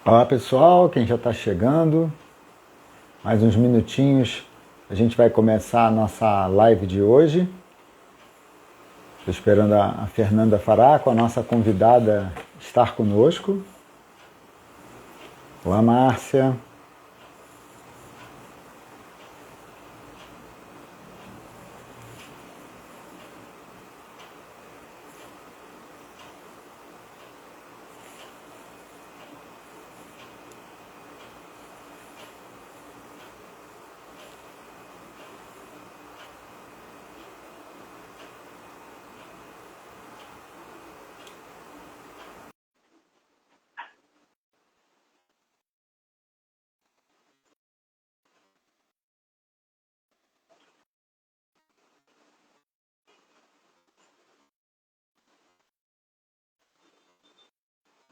Olá pessoal, quem já está chegando, mais uns minutinhos a gente vai começar a nossa live de hoje. Estou esperando a Fernanda Faraco, a nossa convidada, estar conosco. Olá Márcia.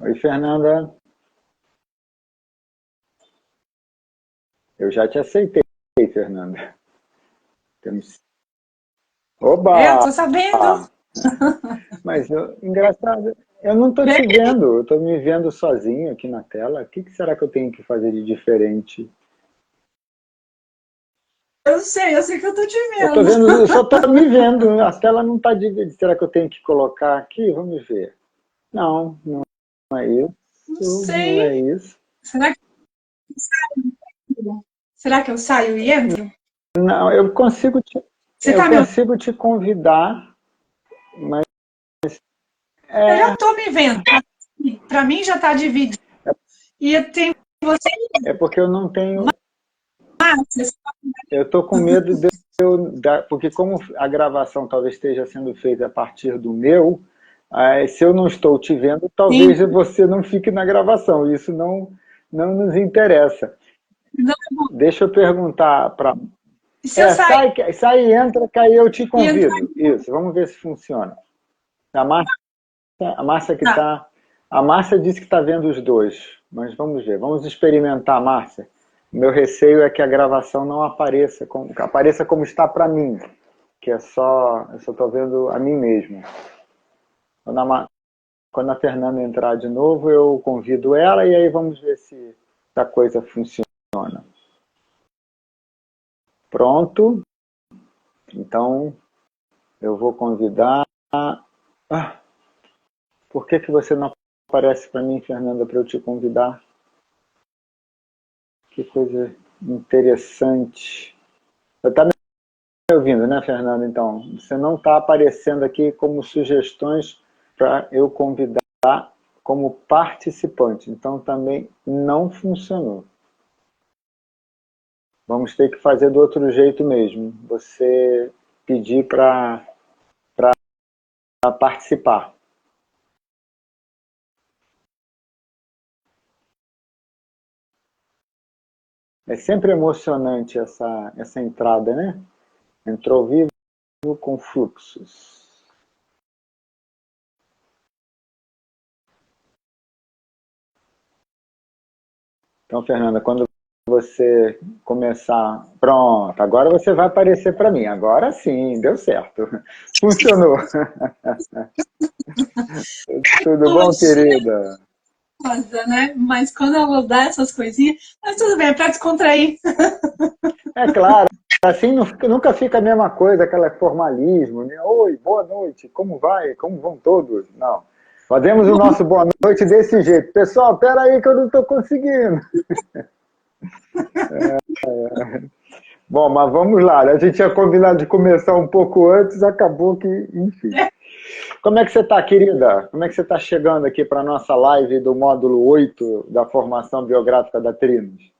Oi Fernanda, eu já te aceitei, Fernanda. Temos... Eu Oba! tô sabendo. Mas engraçado, eu não estou te vendo, eu estou me vendo sozinho aqui na tela. O que será que eu tenho que fazer de diferente? Eu sei que eu tô te Eu tô vendo. vendo, eu só tô me vendo, a tela não está dividida. Será que eu tenho que colocar aqui? Vamos ver. Não, não é isso, Não não é sei. isso. Será que, será que eu saio e entro? Não, Você eu tá me consigo te convidar, mas Eu já é, tô me vendo. Pra mim já tá dividido. E tem você e é porque eu não tenho, Márcia. eu tô com medo porque como a gravação talvez esteja sendo feita a partir do meu, se eu não estou te vendo, talvez Sim. você não fique na gravação. Isso não nos interessa. Não, Deixa eu perguntar para... e se eu sair Sai e entra, que aí eu te e entrar? convido. Isso, vamos ver se funciona. A Márcia, a Márcia que Tá. tá, a Márcia disse que está vendo os dois, mas vamos ver, vamos experimentar, Márcia. O meu receio é que a gravação não apareça como está para mim, que eu só estou vendo a mim mesmo. Quando a Fernanda entrar de novo, eu convido ela e aí vamos ver se a coisa funciona. Pronto, então eu vou convidar. Ah, por que você não aparece para mim, Fernanda, para eu te convidar? Que coisa interessante. Você está me ouvindo, né, Fernanda? Então, você não está aparecendo aqui como sugestões para eu convidar como participante. Então, também não funcionou. Vamos ter que fazer do outro jeito mesmo. Você pedir para participar. É sempre emocionante essa entrada, né? Entrou vivo com fluxos. Então, Fernanda, quando você começar... Pronto, agora você vai aparecer para mim. Agora sim, deu certo. Funcionou. Tudo bom, querida? Gostosa, né? Mas quando eu vou dar essas coisinhas, mas tudo bem, é pra descontrair. É claro, assim nunca fica a mesma coisa, aquele formalismo, né? Oi, boa noite, como vai? Como vão todos? Não. Fazemos o nosso boa noite desse jeito. Pessoal, espera aí que eu não estou conseguindo. Bom, mas vamos lá. A gente tinha combinado de começar um pouco antes, acabou que, enfim. Como é que você está, querida? Como é que você está chegando aqui para a nossa live do módulo 8 da formação biográfica da Trinos?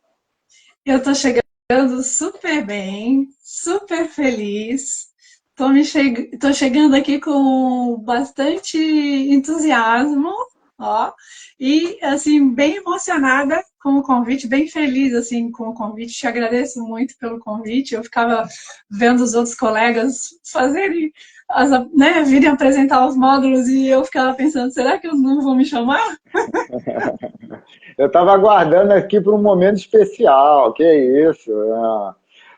Eu tô chegando super bem, super feliz. Tô chegando aqui com bastante entusiasmo, ó, e assim bem emocionada com o convite, bem feliz assim com o convite. Te agradeço muito pelo convite. Eu ficava vendo os outros colegas fazerem né, virem apresentar os módulos e eu ficava pensando, será que eu não vou me chamar? Eu estava aguardando aqui para um momento especial, que isso.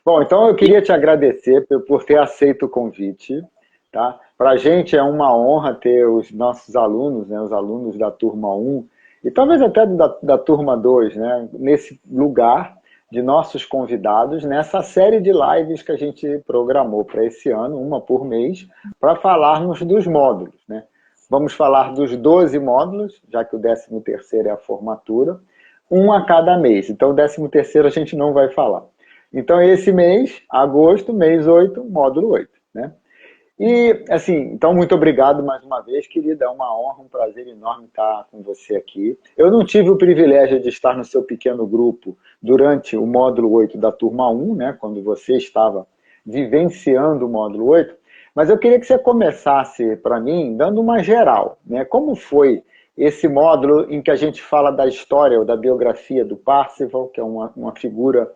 Bom, então eu queria te agradecer por ter aceito o convite. Tá? Para a gente é uma honra ter os nossos alunos, né, os alunos da turma 1, e talvez até da turma 2, né? Nesse lugar de nossos convidados, nessa série de lives que a gente programou para esse ano, uma por mês, para falarmos dos módulos, né? Vamos falar dos 12 módulos, já que o 13º é a formatura, um a cada mês. Então, o 13º a gente não vai falar. Então, esse mês, agosto, mês 8, módulo 8, né? E, assim, então, muito obrigado mais uma vez, querida. É uma honra, um prazer enorme estar com você aqui. Eu não tive o privilégio de estar no seu pequeno grupo durante o módulo 8 da turma 1, né, quando você estava vivenciando o módulo 8, mas eu queria que você começasse, para mim, dando uma geral, né? Como foi esse módulo em que a gente fala da história ou da biografia do Parzival, que é uma figura,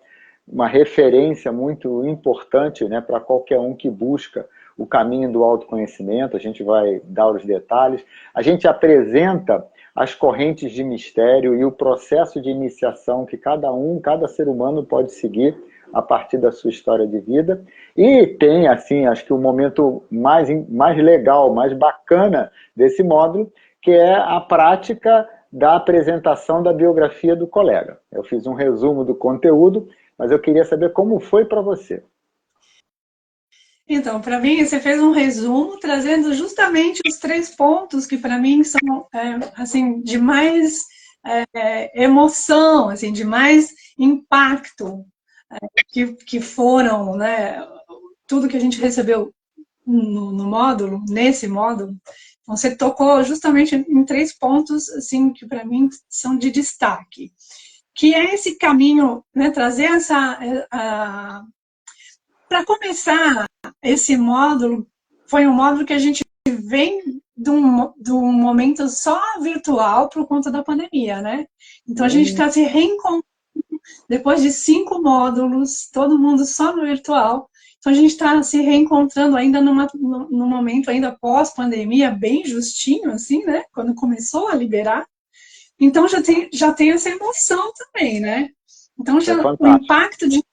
uma referência muito importante, né, para qualquer um que busca o caminho do autoconhecimento. A gente vai dar os detalhes. A gente apresenta as correntes de mistério e o processo de iniciação que cada ser humano pode seguir a partir da sua história de vida. E tem, assim, acho que o momento mais legal, mais bacana desse módulo, que é a prática da apresentação da biografia do colega. Eu fiz um resumo do conteúdo, mas eu queria saber como foi para você. Então, para mim, você fez um resumo trazendo justamente os 3 pontos que para mim são assim, de mais emoção, assim, de mais impacto, que foram, né, tudo que a gente recebeu no módulo, nesse módulo. Então, você tocou justamente em 3 pontos assim, que para mim são de destaque, que é esse caminho, né, trazer para começar, esse módulo foi um módulo que a gente vem de um momento só virtual por conta da pandemia, né? Então a gente está se reencontrando depois de 5 módulos, todo mundo só no virtual. Então a gente está se reencontrando ainda num momento ainda pós-pandemia, bem justinho, assim, né? Quando começou a liberar. Então já tem essa emoção também, né? Então o impacto de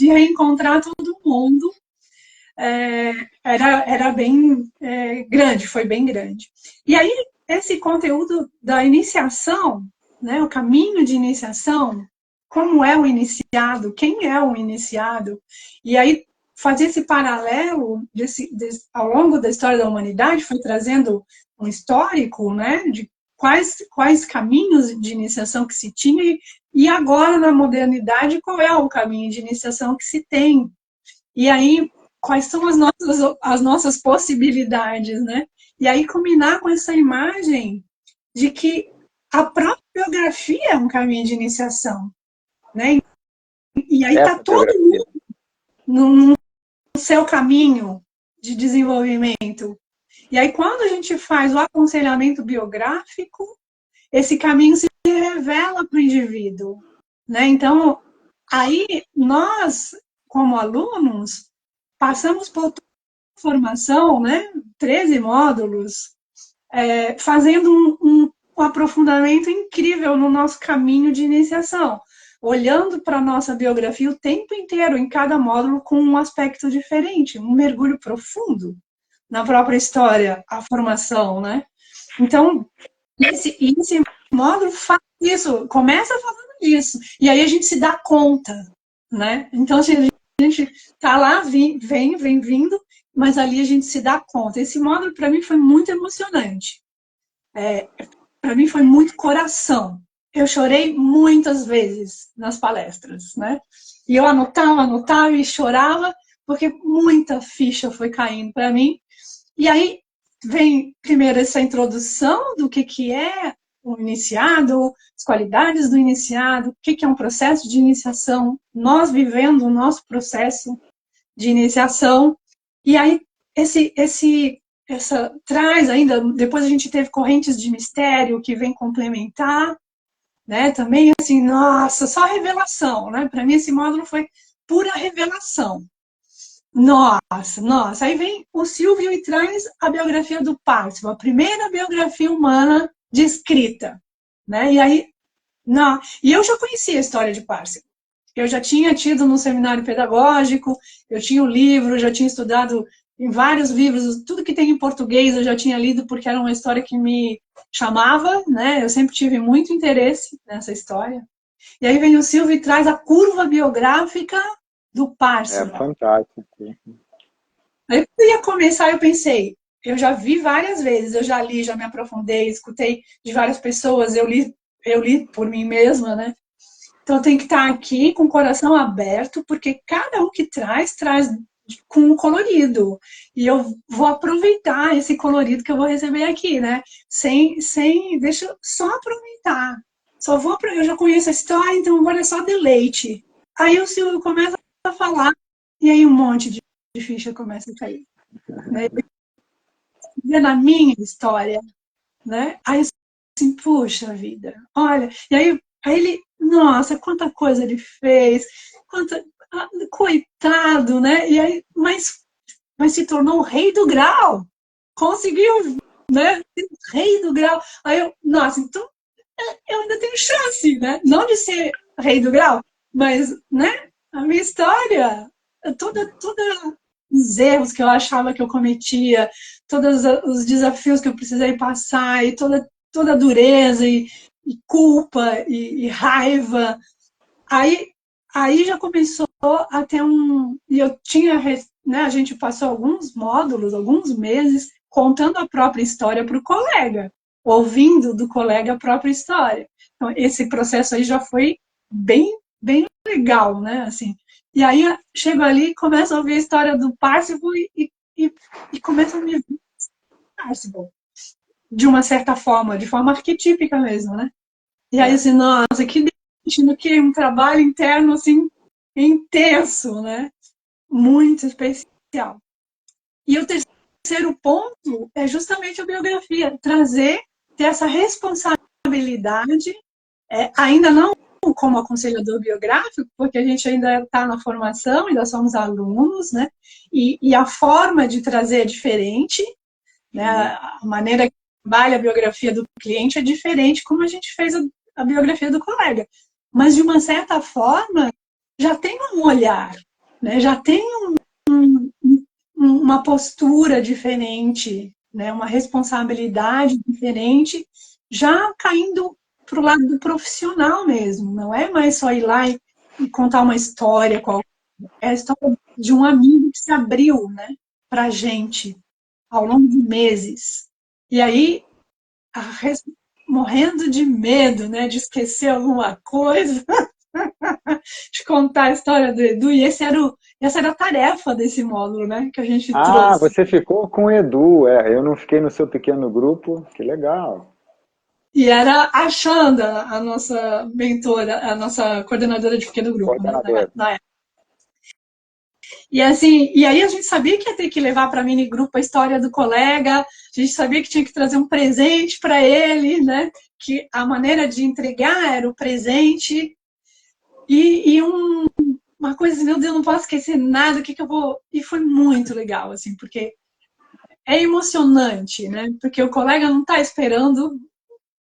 reencontrar todo mundo era bem grande, foi bem grande. E aí, esse conteúdo da iniciação, né, o caminho de iniciação, como é o iniciado, quem é o iniciado, e aí fazer esse paralelo ao longo da história da humanidade, foi trazendo um histórico, né, de quais caminhos de iniciação que se tinha, e agora, na modernidade, qual é o caminho de iniciação que se tem. E aí, quais são as nossas possibilidades, né? E aí, combinar com essa imagem de que a própria biografia é um caminho de iniciação, né? E aí está todo mundo no seu caminho de desenvolvimento. E aí, quando a gente faz o aconselhamento biográfico, esse caminho se revela para o indivíduo, né? Então, aí nós, como alunos, passamos por formação, né? 13 módulos, fazendo um aprofundamento incrível no nosso caminho de iniciação, olhando para a nossa biografia o tempo inteiro, em cada módulo, com um aspecto diferente, um mergulho profundo na própria história, a formação, né? Então, esse módulo faz isso, começa falando disso, e aí a gente se dá conta, né? Então, assim, a gente tá lá, vem vindo, mas ali a gente se dá conta. Esse módulo, para mim, foi muito emocionante. Para mim, foi muito coração. Eu chorei muitas vezes nas palestras, né? E eu anotava e chorava, porque muita ficha foi caindo para mim. E aí vem primeiro essa introdução do que é o iniciado, as qualidades do iniciado, o que é um processo de iniciação, nós vivendo o nosso processo de iniciação. E aí essa traz ainda, depois a gente teve correntes de mistério que vem complementar, né? Também assim, nossa, só revelação, né? Para mim esse módulo foi pura revelação. Nossa. Aí vem o Silvio e traz a biografia do Parzival, a primeira biografia humana descrita, né? E aí, não. E eu já conhecia a história de Parzival. Eu já tinha tido no seminário pedagógico, eu tinha o livro, já tinha estudado em vários livros, tudo que tem em português eu já tinha lido porque era uma história que me chamava, né? Eu sempre tive muito interesse nessa história. E aí vem o Silvio e traz a curva biográfica do É Parsifal. fantástico. Aí eu ia começar, eu pensei, eu já vi várias vezes, eu já li, já me aprofundei, escutei de várias pessoas, eu li por mim mesma, né? Então eu tenho que estar aqui com o coração aberto, porque cada um que traz, traz com um colorido. E eu vou aproveitar esse colorido que eu vou receber aqui, né? Deixa eu só aproveitar. Eu já conheço a história, então agora é só deleite. Aí o Silvio começa a falar, e aí um monte de ficha começa a cair. Né? Na minha história, né? Aí assim, puxa vida, olha, e aí ele, nossa, quanta coisa ele fez, coitado, né? E aí, mas se tornou o rei do grau, conseguiu, né? Rei do grau. Aí eu, nossa, então eu ainda tenho chance, né? Não de ser rei do grau, mas, né? A minha história, toda os erros que eu achava que eu cometia, todos os desafios que eu precisei passar, e toda a dureza e culpa e raiva. Aí, aí já começou a ter um. E eu tinha. Né, a gente passou alguns módulos, alguns meses, contando a própria história para o colega, ouvindo do colega a própria história. Então, esse processo aí já foi bem legal, né? Assim, e aí chego ali, começo a ouvir a história do Parsifal e começo a me ver Parsifal, de uma certa forma, de forma arquetípica mesmo, né? E aí, assim, nossa, que delícia, que um trabalho interno, assim, intenso, né? Muito especial. E o terceiro ponto é justamente a biografia, ter essa responsabilidade, ainda não como aconselhador biográfico, porque a gente ainda está na formação, ainda somos alunos, né? E a forma de trazer é diferente, né? A maneira que trabalha a biografia do cliente é diferente como a gente fez a biografia do colega. Mas, de uma certa forma, já tem um olhar, né? Já tem uma postura diferente, né? Uma responsabilidade diferente, já caindo para o lado do profissional mesmo. Não é mais só ir lá e contar uma história qualquer. É a história de um amigo que se abriu, né, para a gente ao longo de meses. E aí, morrendo de medo, né, de esquecer alguma coisa, de contar a história do Edu. E essa era a tarefa desse módulo, né, que a gente Ah, trouxe. você ficou com o Edu, eu não fiquei no seu pequeno grupo, que legal. E era a Xanda, a nossa mentora, a nossa coordenadora de pequeno grupo, né, Coordenador. na época. E assim, e aí a gente sabia que ia ter que levar para mini grupo a história do colega, a gente sabia que tinha que trazer um presente para ele, né? Que a maneira de entregar era o presente. E uma coisa assim, meu Deus, não posso esquecer nada, o que que eu vou. E foi muito legal, assim, porque é emocionante, né? Porque o colega não está esperando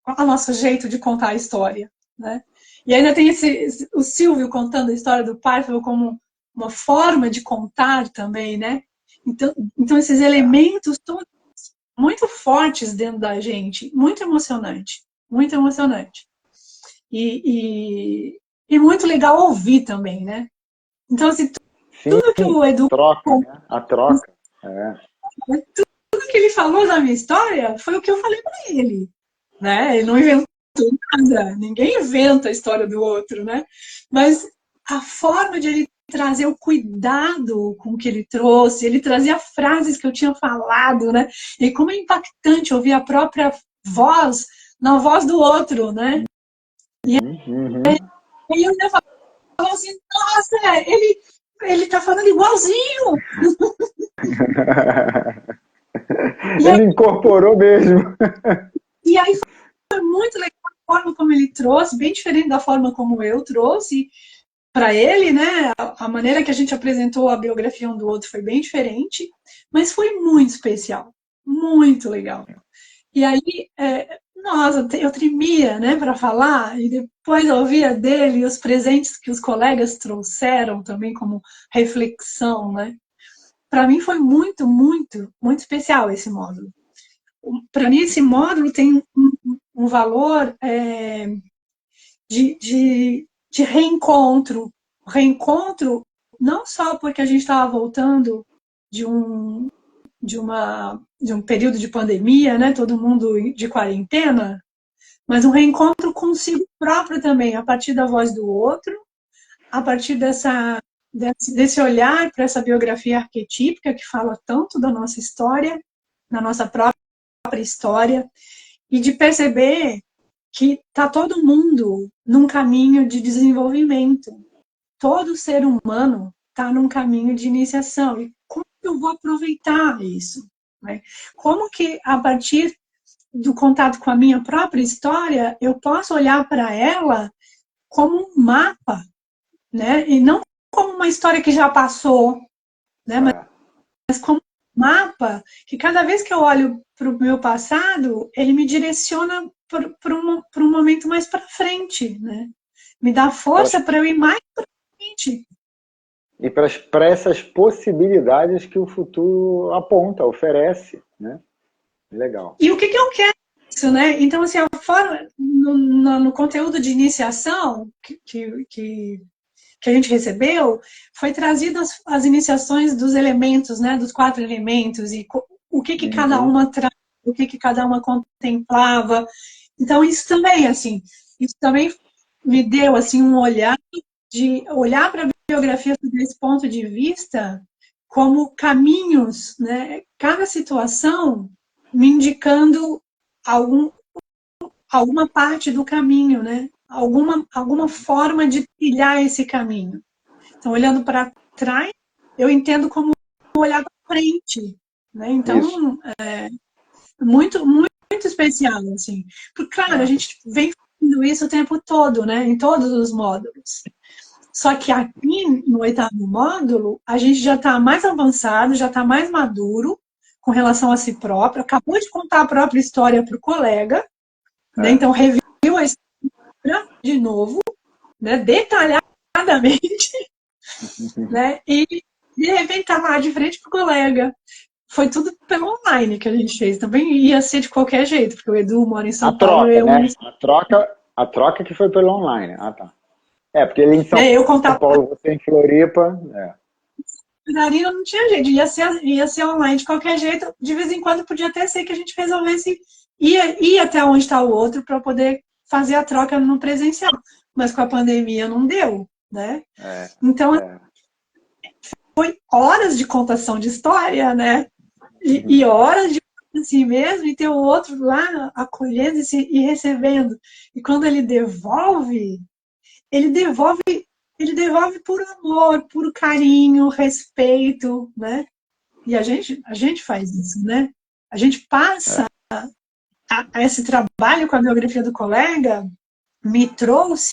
o nosso jeito de contar a história, né? E ainda tem o Silvio contando a história do Parfilo como uma forma de contar também, né? Então esses elementos todos muito fortes dentro da gente, muito emocionante, muito emocionante. E muito legal ouvir também, né? Então, assim, Sim, tudo que o Edu, troca, né? A troca. É. tudo que ele falou da minha história foi o que eu falei para ele, né? Ele não inventou nada, ninguém inventa a história do outro, né? Mas a forma de ele trazer o cuidado com que ele trazia frases que eu tinha falado, né? E como é impactante ouvir a própria voz na voz do outro, né? Uhum. E aí eu ainda falo assim, nossa, ele tá falando igualzinho. E aí, Ele incorporou mesmo. e aí foi muito legal a forma como ele trouxe, bem diferente da forma como eu trouxe para ele, né? A maneira que a gente apresentou a biografia um do outro foi bem diferente, mas foi muito especial, muito legal. E aí, nossa, eu tremia, né, para falar, e depois eu ouvia dele e os presentes que os colegas trouxeram também como reflexão, né? para mim foi muito, muito, muito especial esse módulo. Para mim, esse módulo tem um valor de reencontro. Reencontro não só porque a gente estava voltando de um período de pandemia, né, todo mundo de quarentena, mas um reencontro consigo próprio também, a partir da voz do outro, a partir desse olhar para essa biografia arquetípica que fala tanto da nossa história, da nossa própria história, e de perceber que está todo mundo num caminho de desenvolvimento. Todo ser humano está num caminho de iniciação. E como eu vou aproveitar isso? Né? Como que, a partir do contato com a minha própria história, eu posso olhar para ela como um mapa, né? E não como uma história que já passou, né? Mas como um mapa que cada vez que eu olho para o meu passado, ele me direciona para um momento mais para frente, né? Me dá força para eu ir mais para frente. E para essas possibilidades que o futuro aponta, oferece, né? Legal. E o que eu quero isso, né? Então, assim, a forma, no conteúdo de iniciação que a gente recebeu, foi trazido as iniciações dos elementos, né? Dos 4 elementos, e o que cada uma traz, o que cada uma contemplava. Então, isso também, assim, isso também me deu, assim, um olhar de olhar para a biografia desse ponto de vista como caminhos, né? Cada situação me indicando alguma parte do caminho, né? Alguma forma de trilhar esse caminho. Então, olhando para trás, eu entendo como olhar para frente, né? Então, muito, muito, muito especial, assim. Porque, claro, a gente vem fazendo isso o tempo todo, né? Em todos os módulos. Só que aqui, no 8º módulo, a gente já está mais avançado, já está mais maduro com relação a si próprio, acabou de contar a própria história para o colega, né? Então reviu a história de novo, né? Detalhadamente, né? E de repente está lá de frente para o colega. Foi tudo pelo online que a gente fez. Também ia ser de qualquer jeito, porque o Edu mora em São Paulo. Eu né? A troca que foi pelo online. Ah, tá. Porque ele em São Paulo, você em Floripa. Não tinha jeito, ia ser online de qualquer jeito. De vez em quando podia até ser que a gente resolvesse ir até onde está o outro para poder fazer a troca no presencial. Mas com a pandemia não deu, né? Então, foi horas de contação de história, né? E horas de assim mesmo, e ter o outro lá acolhendo e recebendo. E quando ele devolve por amor, por carinho, respeito, né? E a gente faz isso, né? A gente passa a esse trabalho com a biografia do colega, me trouxe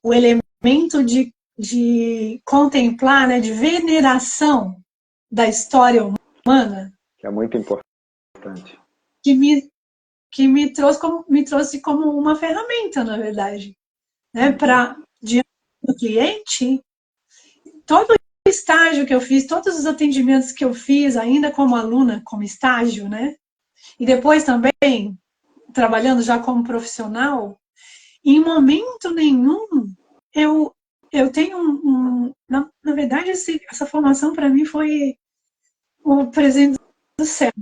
o elemento de contemplar, né, de veneração da história humana. Que é muito importante. Que me trouxe como uma ferramenta, na verdade. Né, para diante do cliente, todo o estágio que eu fiz, todos os atendimentos que eu fiz, ainda como aluna, como estágio, né? E depois também, trabalhando já como profissional, em momento nenhum, eu tenho na verdade, essa formação para mim foi um presente do céu.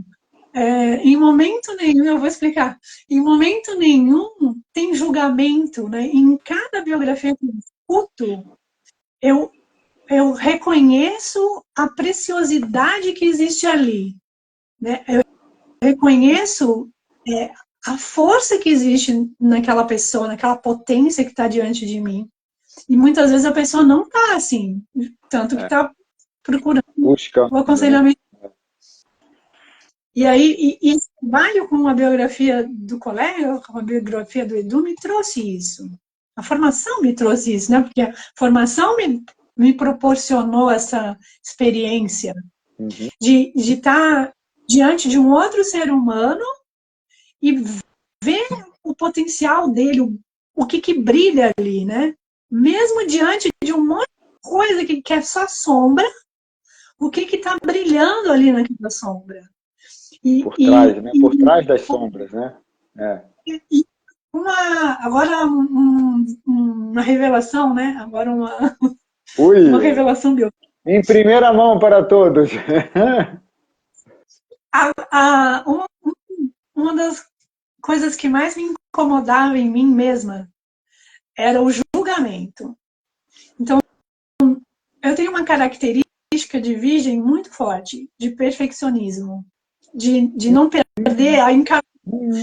Em momento nenhum, eu vou explicar, em momento nenhum tem julgamento, né? Em cada biografia que eu escuto, eu reconheço a preciosidade que existe ali, né? Eu reconheço a força que existe naquela pessoa, naquela potência que está diante de mim. E muitas vezes a pessoa não está assim, tanto que está procurando o aconselhamento. E aí, esse trabalho com a biografia do colega, com a biografia do Edu, me trouxe isso. A formação me trouxe isso, né? Porque a formação me proporcionou essa experiência de estar diante de um outro ser humano e ver o potencial dele, o que brilha ali, né? Mesmo diante de um monte de coisa que é só sombra, o que está brilhando ali naquela sombra. Por trás, né? Por trás das sombras, né? E agora uma revelação, né? Agora uma Ui, revelação biológica. em primeira mão para todos. Uma das coisas que mais me incomodava em mim mesma era o julgamento. Então, eu tenho uma característica de virgem muito forte, de perfeccionismo, de não perder a encarnação.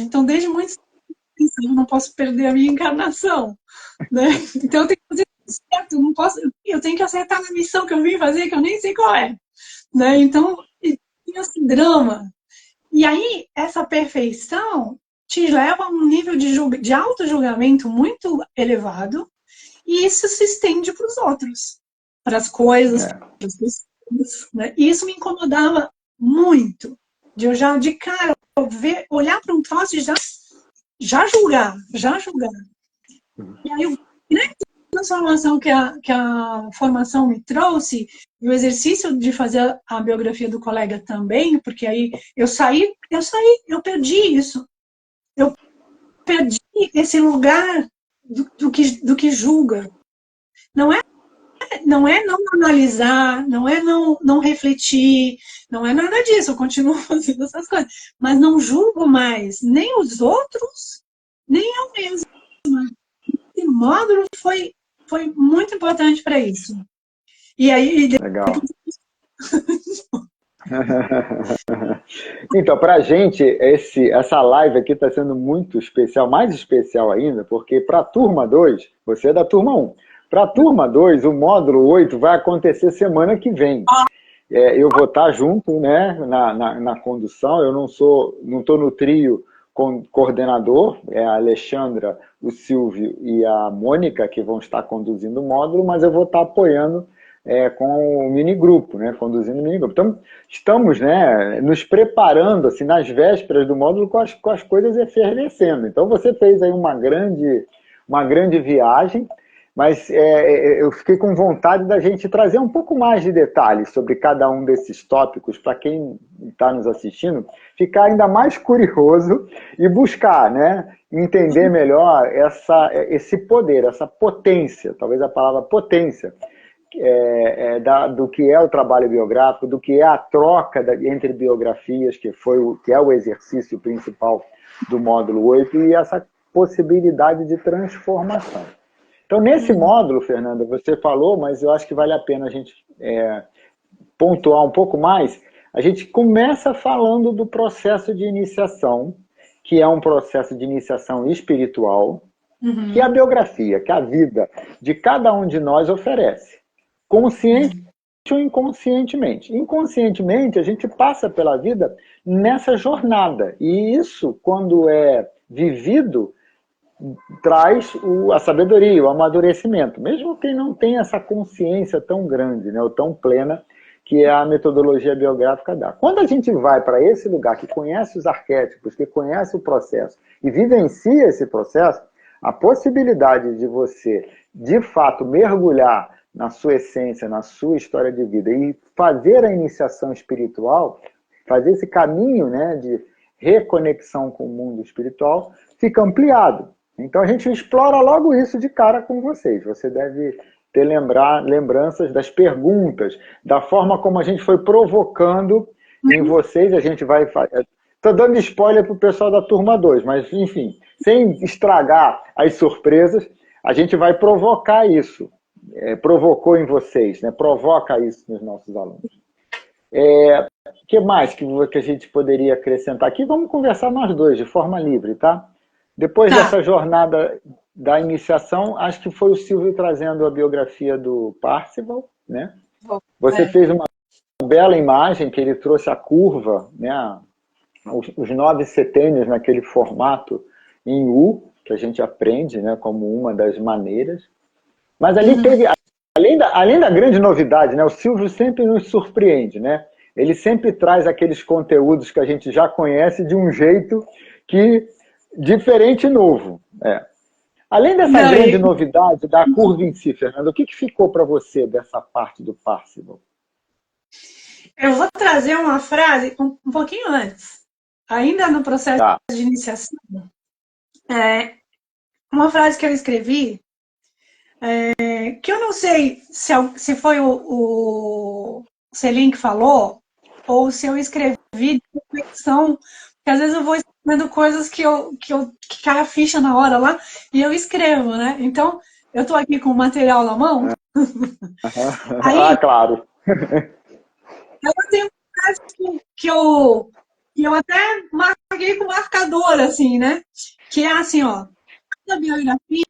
Então, desde muito cedo, eu não posso perder a minha encarnação. Né? Então, eu tenho que fazer tudo certo, eu não posso, eu tenho que acertar na missão que eu vim fazer, que eu nem sei qual é. Né? Então, tinha esse drama. E aí, essa perfeição te leva a um nível de auto-julgamento muito elevado, e isso se estende para os outros, para as coisas, para as pessoas. Né? E isso me incomodava muito, de eu já, de cara, olhar para um troço e já julgar. E aí, grande transformação que a formação me trouxe, e o exercício de fazer a biografia do colega também, porque aí eu perdi isso. Eu perdi esse lugar do que julga. Não é não analisar, não é não refletir, não é nada disso, eu continuo fazendo essas coisas, mas não julgo mais nem os outros, nem eu mesma. Esse módulo foi muito importante para isso. E aí... Legal. Então, para a gente, essa live aqui está sendo muito especial, mais especial ainda, porque para a turma 2, você é da turma 1, para a turma 2, o módulo 8 vai acontecer semana que vem. Eu vou estar junto, né, na condução, eu não estou no trio coordenador, é a Alexandra, o Silvio e a Mônica que vão estar conduzindo o módulo, mas eu vou estar apoiando com o minigrupo, né, conduzindo o minigrupo. Então, estamos, né, nos preparando assim, nas vésperas do módulo com as coisas efervescendo. Então, você fez aí uma grande viagem, mas eu fiquei com vontade da gente trazer um pouco mais de detalhes sobre cada um desses tópicos para quem está nos assistindo ficar ainda mais curioso e buscar, né, entender melhor esse poder, essa potência, talvez a palavra potência, do que é o trabalho biográfico, do que é a troca entre biografias, que é o exercício principal do módulo 8, e essa possibilidade de transformação. Então, nesse módulo, Fernanda, você falou, mas eu acho que vale a pena a gente pontuar um pouco mais. A gente começa falando do processo de iniciação, que é um processo de iniciação espiritual, que é a biografia, que a vida de cada um de nós oferece. Consciente ou inconscientemente. Inconscientemente, a gente passa pela vida nessa jornada. E isso, quando é vivido, traz a sabedoria, o amadurecimento. Mesmo quem não tem essa consciência tão grande, né, ou tão plena, que a metodologia biográfica dá. Quando a gente vai para esse lugar, que conhece os arquétipos, que conhece o processo, e vivencia esse processo, a possibilidade de você, de fato, mergulhar na sua essência, na sua história de vida e fazer a iniciação espiritual, fazer esse caminho, né, de reconexão com o mundo espiritual, fica ampliado. Então a gente explora logo isso de cara com vocês. Você deve ter lembranças das perguntas, da forma como a gente foi provocando em vocês. A gente vai... Estou dando spoiler para o pessoal da turma 2, mas enfim, sem estragar as surpresas, a gente vai provocar isso. Provocou em vocês, né? Provoca isso nos nossos alunos. O que mais que a gente poderia acrescentar aqui? Vamos conversar nós dois, de forma livre, tá? Depois dessa jornada da iniciação, acho que foi o Silvio trazendo a biografia do Parzival, né? Você fez uma bela imagem, que ele trouxe a curva, né? Os 9 setênios naquele formato em U, que a gente aprende, né, como uma das maneiras. Mas ali teve, além da grande novidade, né, o Silvio sempre nos surpreende, né? Ele sempre traz aqueles conteúdos que a gente já conhece de um jeito diferente e novo. Além dessa grande novidade da curva em si, Fernanda, o que ficou para você dessa parte do Parzival? Eu vou trazer uma frase um pouquinho antes, ainda no processo Tá. de iniciação. Uma frase que eu escrevi, que eu não sei se foi o Selim que falou, ou se eu escrevi de reflexão, porque às vezes eu vou escrevendo coisas que cai a ficha na hora lá, e eu escrevo, né? Então, eu estou aqui com o material na mão, aí Claro. eu tenho frases que eu até marquei com marcador, assim, né? Que é assim, ó, a biografia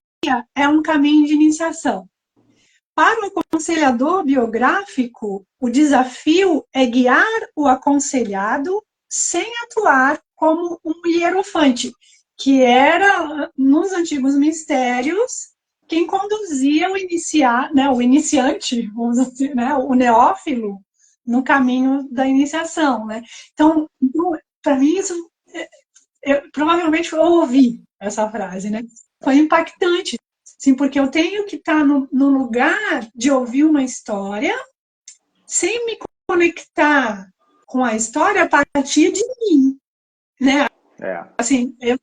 é um caminho de iniciação. Para o aconselhador biográfico, o desafio é guiar o aconselhado sem atuar como um hierofante, que era, nos antigos mistérios, quem conduzia o iniciante, vamos dizer, né, o neófilo, no caminho da iniciação. Né? Então para mim, isso, provavelmente eu ouvi essa frase, né? Foi impactante. Sim, porque eu tenho que estar no lugar de ouvir uma história sem me conectar com a história a partir de mim, né? Assim, eu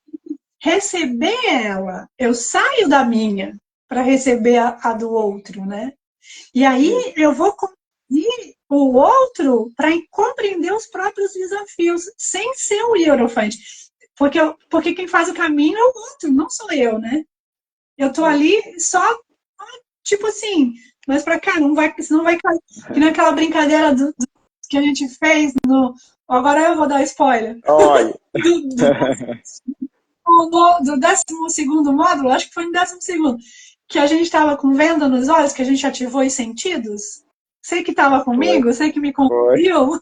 receber ela, eu saio da minha para receber a do outro, né? E aí eu vou conduzir o outro para compreender os próprios desafios, sem ser o hierofante. Porque quem faz o caminho é o outro, não sou eu, né? Eu tô ali só, tipo assim, mas pra cá, senão vai cair. Que naquela brincadeira que a gente fez no. Agora eu vou dar spoiler. Olha. Do 12º módulo, acho que foi no 12º, que a gente estava com venda nos olhos, que a gente ativou os sentidos. Você que estava comigo, você que me conduziu,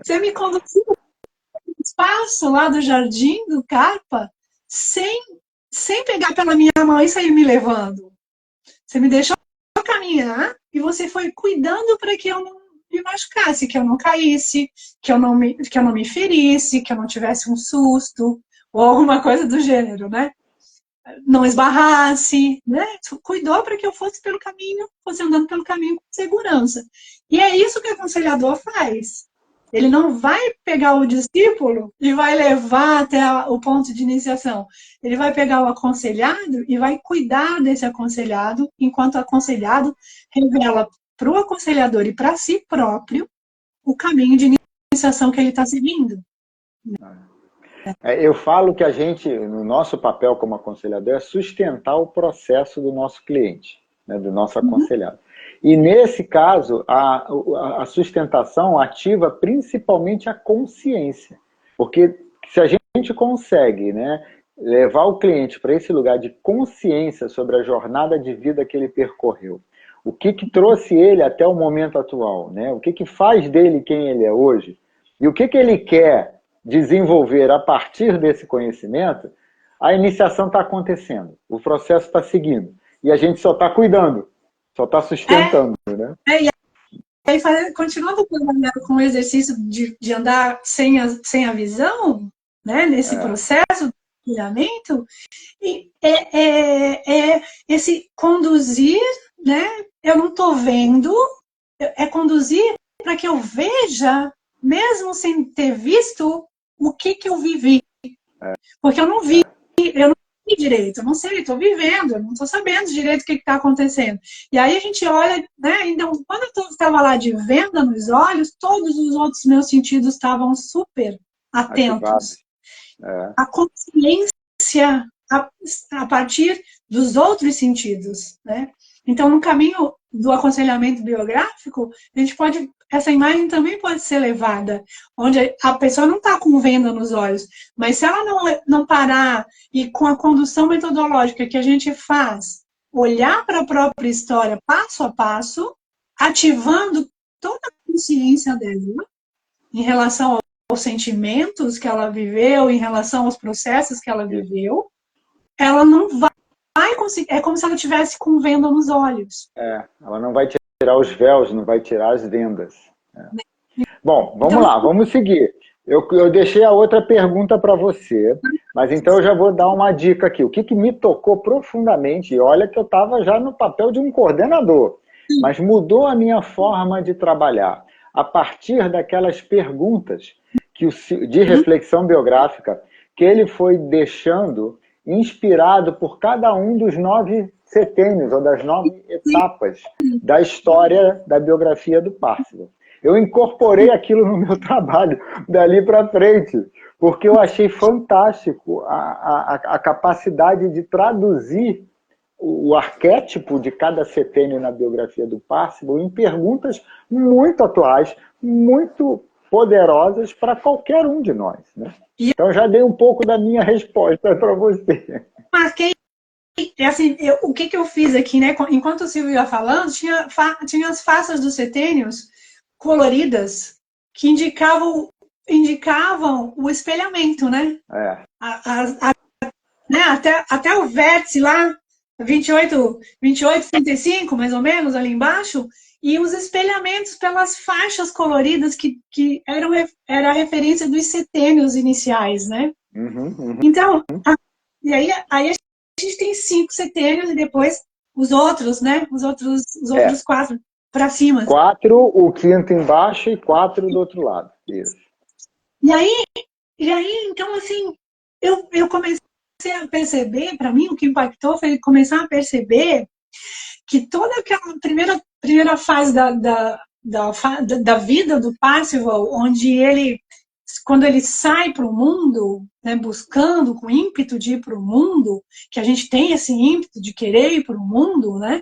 você me conduziu no espaço lá do jardim, do Carpa, sem pegar pela minha mão e sair me levando. Você me deixou caminhar e você foi cuidando para que eu não me machucasse, que eu não caísse, que eu não me ferisse, que eu não tivesse um susto ou alguma coisa do gênero, né? Não esbarrasse, né? Cuidou para que eu fosse pelo caminho, fosse andando pelo caminho com segurança. E é isso que o aconselhador faz. Ele não vai pegar o discípulo e vai levar até o ponto de iniciação. Ele vai pegar o aconselhado e vai cuidar desse aconselhado, enquanto o aconselhado revela para o aconselhador e para si próprio o caminho de iniciação que ele está seguindo. Eu falo que a gente, no nosso papel como aconselhador, é sustentar o processo do nosso cliente, né, do nosso aconselhado. E nesse caso, a sustentação ativa principalmente a consciência. Porque se a gente consegue, né, levar o cliente para esse lugar de consciência sobre a jornada de vida que ele percorreu, o que trouxe ele até o momento atual, né, o que faz dele quem ele é hoje, e o que ele quer desenvolver a partir desse conhecimento, a iniciação está acontecendo, o processo está seguindo. E a gente só está cuidando, só está sustentando. Né? E aí, continuando com o exercício de andar sem a visão, né, nesse processo de treinamento, esse conduzir, né, eu não estou vendo, é conduzir para que eu veja, mesmo sem ter visto, o que eu vivi. Porque eu não vi direito, eu não sei, estou vivendo, eu não estou sabendo direito o que está acontecendo. E aí a gente olha, né? Então, quando eu estava lá de venda nos olhos, todos os outros meus sentidos estavam super atentos. A consciência a partir dos outros sentidos, né? Então, no caminho do aconselhamento biográfico, essa imagem também pode ser levada, onde a pessoa não está com venda nos olhos, mas se ela não parar e com a condução metodológica que a gente faz, olhar para a própria história passo a passo, ativando toda a consciência dela em relação aos sentimentos que ela viveu, em relação aos processos que ela viveu, ela não vai conseguir. É como se ela estivesse com venda nos olhos. Ela não vai tirar os véus, não vai tirar as vendas. Bom, vamos lá, vamos seguir. Eu deixei a outra pergunta para você, mas então eu já vou dar uma dica aqui. O que me tocou profundamente, e olha que eu estava já no papel de um coordenador, mas mudou a minha forma de trabalhar. a partir daquelas perguntas de reflexão biográfica que ele foi deixando, inspirado por cada um dos 9 setênios, ou das 9 etapas da história da biografia do Parzival. Eu incorporei aquilo no meu trabalho dali para frente, porque eu achei fantástico a capacidade de traduzir o arquétipo de cada setênio na biografia do Parzival em perguntas muito atuais, muito poderosas para qualquer um de nós, né? Então já dei um pouco da minha resposta para você. Marquei, assim, o que eu fiz aqui, né? Enquanto o Silvio ia falando, tinha as faixas dos setênios coloridas que indicavam o espelhamento, né? É. Né? Até o vértice lá, 28, 35, mais ou menos, ali embaixo, e os espelhamentos pelas faixas coloridas que era a referência dos setênios iniciais, né? Então, e aí a gente tem 5 setênios e depois os outros, né? Os outros 4 para cima. 4, o quinto embaixo e 4 do outro lado. Isso. E aí, então, assim, eu comecei a perceber, para mim, o que impactou foi começar a perceber que toda aquela primeira fase da vida do Parzival, onde ele, quando ele sai para o mundo, né, buscando, com ímpeto de ir para o mundo, que a gente tem esse ímpeto de querer ir para o mundo, né?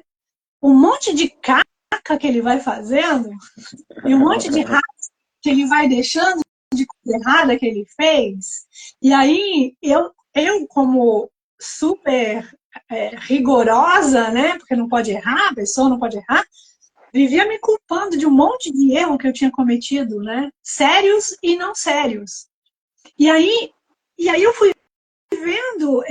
Um monte de caca que ele vai fazendo e um monte de raça que ele vai deixando de coisa errada que ele fez. E aí, eu como super rigorosa, né? Porque não pode errar, a pessoa não pode errar, vivia me culpando de um monte de erro que eu tinha cometido, né? Sérios e não sérios. E aí eu fui vendo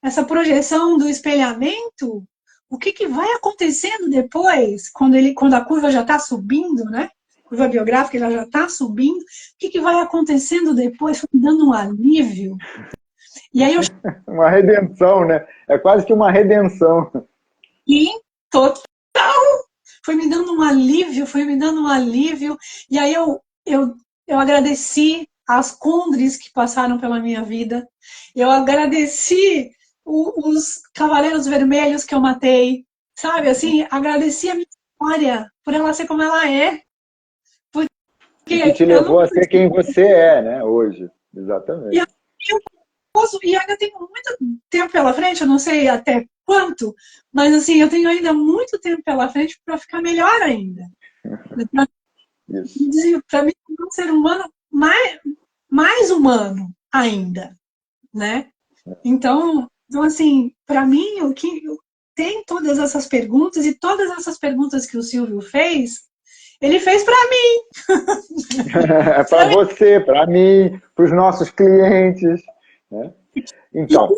essa projeção do espelhamento, o que vai acontecendo depois, quando a curva já está subindo, né? Curva biográfica ela já está subindo, o que vai acontecendo depois? Foi me dando um alívio. E aí uma redenção, né? É quase que uma redenção. Sim, total. Foi me dando um alívio. E aí eu agradeci as condres que passaram pela minha vida. Eu agradeci os cavaleiros vermelhos que eu matei. Sabe, assim, agradeci a minha história por ela ser como ela é. E que te levou a ser quem você é, né, hoje. Exatamente. E ainda tenho muito tempo pela frente, eu não sei até quanto, mas assim, eu tenho ainda muito tempo pela frente para ficar melhor ainda. Para mim, um ser humano mais humano ainda, né? Então assim, para mim, o que tem todas essas perguntas, e todas essas perguntas que o Silvio fez, ele fez para mim. Para você, para mim, para os nossos clientes. Né? Então,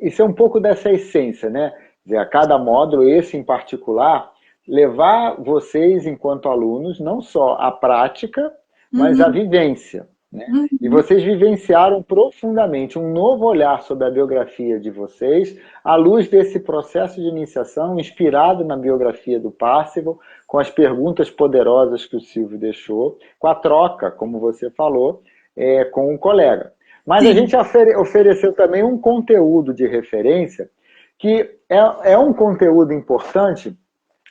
isso é um pouco dessa essência, né? A cada módulo, esse em particular, levar vocês, enquanto alunos, não só a prática, mas a vivência. Né? E vocês vivenciaram profundamente um novo olhar sobre a biografia de vocês, à luz desse processo de iniciação, inspirado na biografia do Parzival, com as perguntas poderosas que o Silvio deixou, com a troca, como você falou, com um colega. Mas a gente ofereceu também um conteúdo de referência, que é um conteúdo importante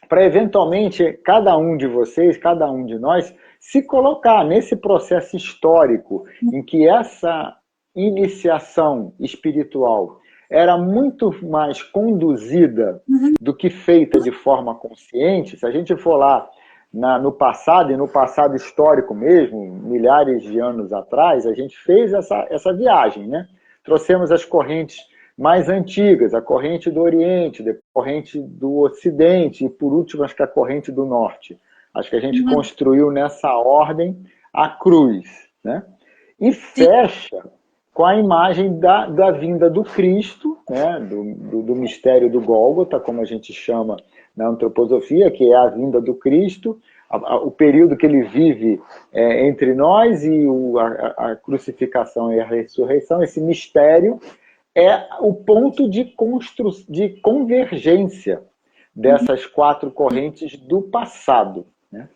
para, eventualmente, cada um de vocês, cada um de nós, se colocar nesse processo histórico em que essa iniciação espiritual era muito mais conduzida do que feita de forma consciente. Se a gente for lá no passado, e no passado histórico mesmo, milhares de anos atrás, a gente fez essa viagem, né? Trouxemos as correntes mais antigas, a corrente do Oriente, a corrente do Ocidente e, por último, acho que a corrente do Norte. Acho que a gente construiu nessa ordem a cruz, né? E fecha com a imagem da vinda do Cristo, né? do mistério do Gólgota, como a gente chama na antroposofia, que é a vinda do Cristo, o período que ele vive entre nós e a crucificação e a ressurreição, esse mistério é o ponto de convergência dessas 4 correntes do passado, né?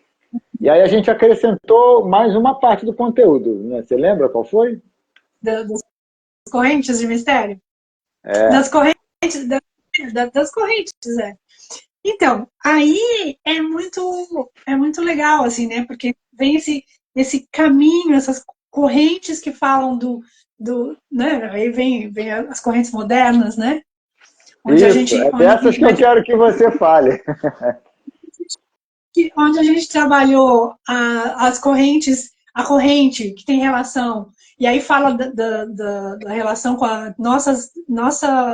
E aí a gente acrescentou mais uma parte do conteúdo, né? Você lembra qual foi? Das correntes de mistério? É. Das correntes, das correntes, é. Então, aí é muito legal, assim, né? Porque vem esse caminho, essas correntes que falam né? Aí vem as correntes modernas, né? Onde a Isso, gente, é dessas que eu quero que você fale. onde a gente trabalhou as correntes, a corrente que tem relação, e aí fala da relação com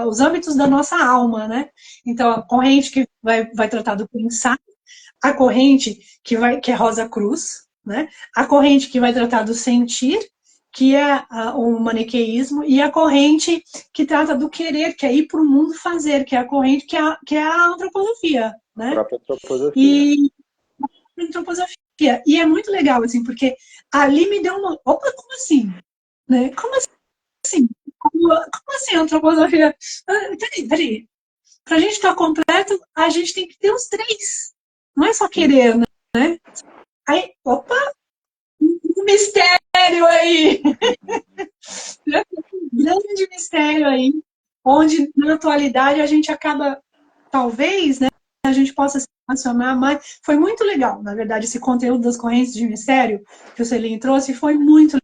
os âmbitos da nossa alma, né? Então, a corrente que vai tratar do pensar, a corrente que é Rosa Cruz, né? A corrente que vai tratar do sentir, que é o maniqueísmo, e a corrente que trata do querer, que é ir para o mundo fazer, que é a corrente que é a antroposofia, A né? própria antroposofia. E antroposofia. E é muito legal, assim, porque ali me deu uma. Opa, como assim? Né? Como assim? Como assim antroposofia? Peraí. Pra gente estar completo, a gente tem que ter os 3. Não é só querer, né? Aí, opa, um mistério aí! Um grande mistério aí, onde na atualidade a gente acaba, talvez, né? A gente possa se relacionar mais. Foi muito legal, na verdade, esse conteúdo das correntes de mistério que o Celine trouxe foi muito legal,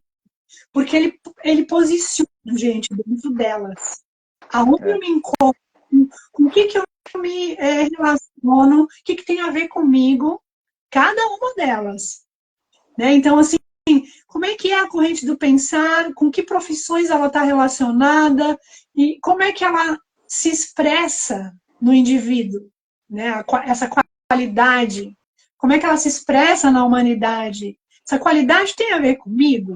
porque ele posiciona a gente dentro delas. Aonde eu me encontro, com o que eu me relaciono, o que tem a ver comigo, cada uma delas. Né? Então, assim, como é que é a corrente do pensar, com que profissões ela está relacionada, e como é que ela se expressa no indivíduo, né? Essa qualidade, como é que ela se expressa na humanidade? Essa qualidade tem a ver comigo?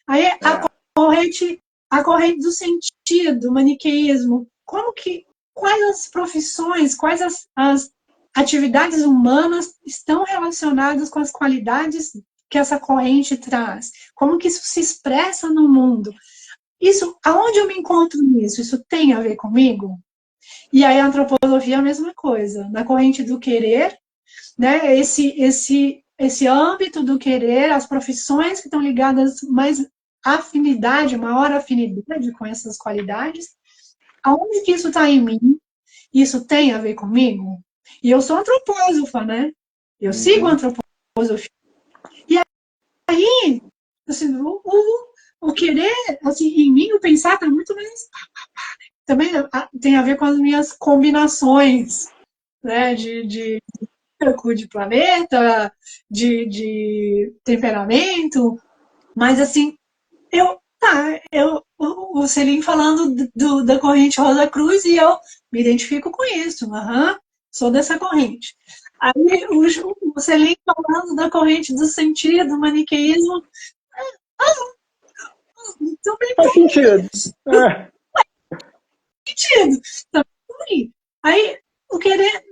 Aí É. a corrente do sentido, do maniqueísmo, quais as profissões, quais as atividades humanas estão relacionadas com as qualidades que essa corrente traz? Como que isso se expressa no mundo? Isso, aonde eu me encontro nisso? Isso tem a ver comigo? E aí a antroposofia é a mesma coisa. Na corrente do querer, né? Esse âmbito do querer, as profissões que estão ligadas mais afinidade, maior afinidade com essas qualidades, aonde que isso está em mim? Isso tem a ver comigo? E eu sou antropósofa, né? Eu sigo a antroposofia. E aí, assim, o querer, assim, em mim, o pensar está muito mais... Também tem a ver com as minhas combinações, né? De planeta, de temperamento, mas assim, o Selim falando da corrente Rosa Cruz e eu me identifico com isso, sou dessa corrente. Aí o Selim falando da corrente do sentido, do maniqueísmo, também Faz sentido. É. sentido. Também. Aí o querer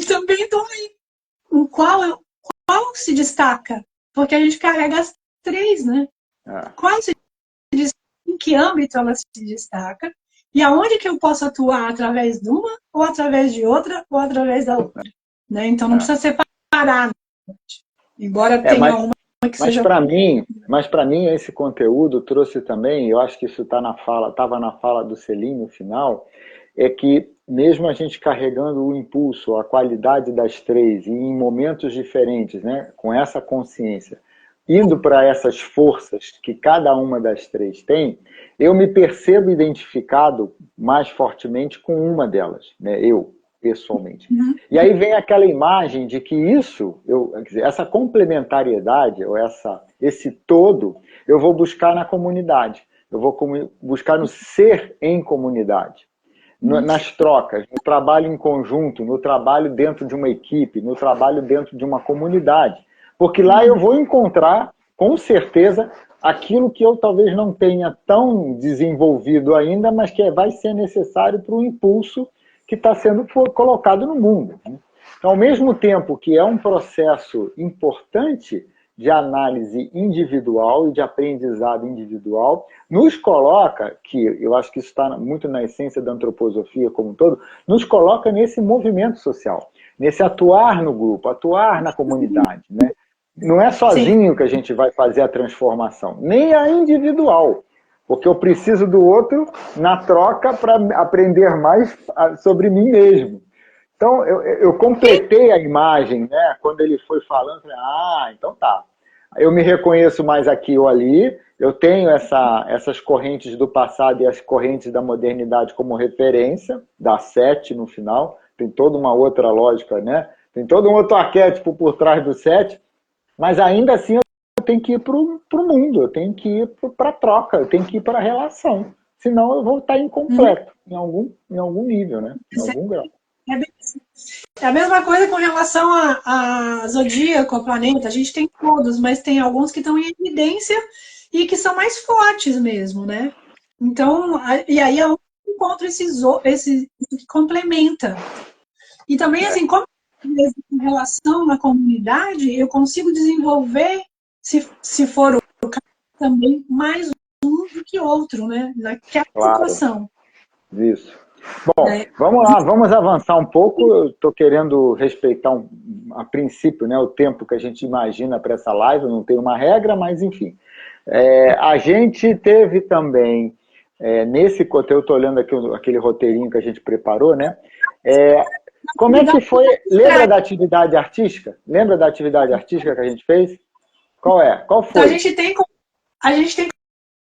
também estou aí. Qual se destaca? Porque a gente carrega as 3, né? É. Qual se destaca? Em que âmbito ela se destaca? E aonde que eu posso atuar através de uma, ou através de outra, ou através da outra? Né? Então não precisa separar, embora tenha Mas, uma que mas seja... para mim esse conteúdo trouxe também, eu acho que isso estava na fala do Selim no final, é que mesmo a gente carregando o impulso, a qualidade das 3, e em momentos diferentes, né, com essa consciência, indo para essas forças que cada uma das 3 tem, eu me percebo identificado mais fortemente com uma delas, né, eu, pessoalmente. E aí vem aquela imagem de que isso, quer dizer, essa complementariedade, ou esse todo, eu vou buscar na comunidade, eu vou buscar no ser em comunidade, nas trocas, no trabalho em conjunto, no trabalho dentro de uma equipe, no trabalho dentro de uma comunidade. Porque lá eu vou encontrar, com certeza, aquilo que eu talvez não tenha tão desenvolvido ainda, mas que vai ser necessário para o impulso que está sendo colocado no mundo. Então, ao mesmo tempo que é um processo importante, de análise individual e de aprendizado individual, nos coloca, que eu acho que isso está muito na essência da antroposofia como um todo, nos coloca nesse movimento social, nesse atuar no grupo, atuar na comunidade, né? Não é sozinho que a gente vai fazer a transformação, nem a individual, porque eu preciso do outro na troca para aprender mais sobre mim mesmo. Então, eu completei a imagem, né? Quando ele foi falando, falei, então tá. Eu me reconheço mais aqui ou ali, eu tenho essas correntes do passado e as correntes da modernidade como referência, da 7 no final, tem toda uma outra lógica, né? Tem todo um outro arquétipo por trás do 7, mas ainda assim eu tenho que ir para o mundo, eu tenho que ir para a troca, eu tenho que ir para a relação. Senão eu vou estar incompleto em algum nível, né? Em algum grau. É a mesma coisa com relação a zodíaco, a planeta. A gente tem todos, mas tem alguns que estão em evidência e que são mais fortes mesmo, né? Então, e aí eu encontro esse que complementa. E também, assim, como em relação à comunidade, eu consigo desenvolver, se for o caso, também mais um do que outro, né? Naquela situação. Isso. Bom, vamos lá, vamos avançar um pouco. Eu estou querendo respeitar, a princípio, né, o tempo que a gente imagina para essa live, não tem uma regra, mas enfim. A gente teve também, nesse conteúdo, eu estou olhando aqui aquele roteirinho que a gente preparou, né? Como é que foi? Lembra da atividade artística? Lembra da atividade artística que a gente fez? Qual foi? Então, a gente tem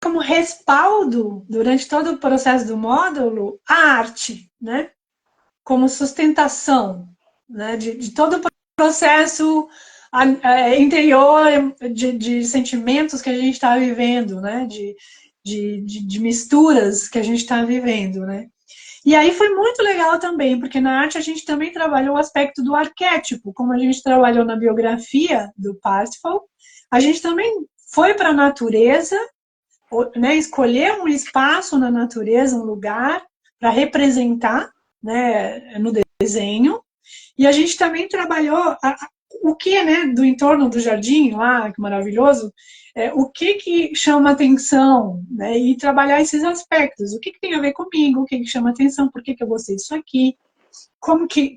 como respaldo, durante todo o processo do módulo, a arte, né? Como sustentação, né? De todo o processo interior de sentimentos que a gente está vivendo, né? De misturas que a gente está vivendo, né? E aí foi muito legal também, porque na arte a gente também trabalhou o aspecto do arquétipo, como a gente trabalhou na biografia do Parsifal, a gente também foi para a natureza, né, escolher um espaço na natureza, um lugar para representar, né, no desenho, e a gente também trabalhou o que, né, do entorno do jardim lá, que maravilhoso, o que chama atenção, né, e trabalhar esses aspectos, o que tem a ver comigo, o que chama atenção, por que eu gostei disso aqui, como que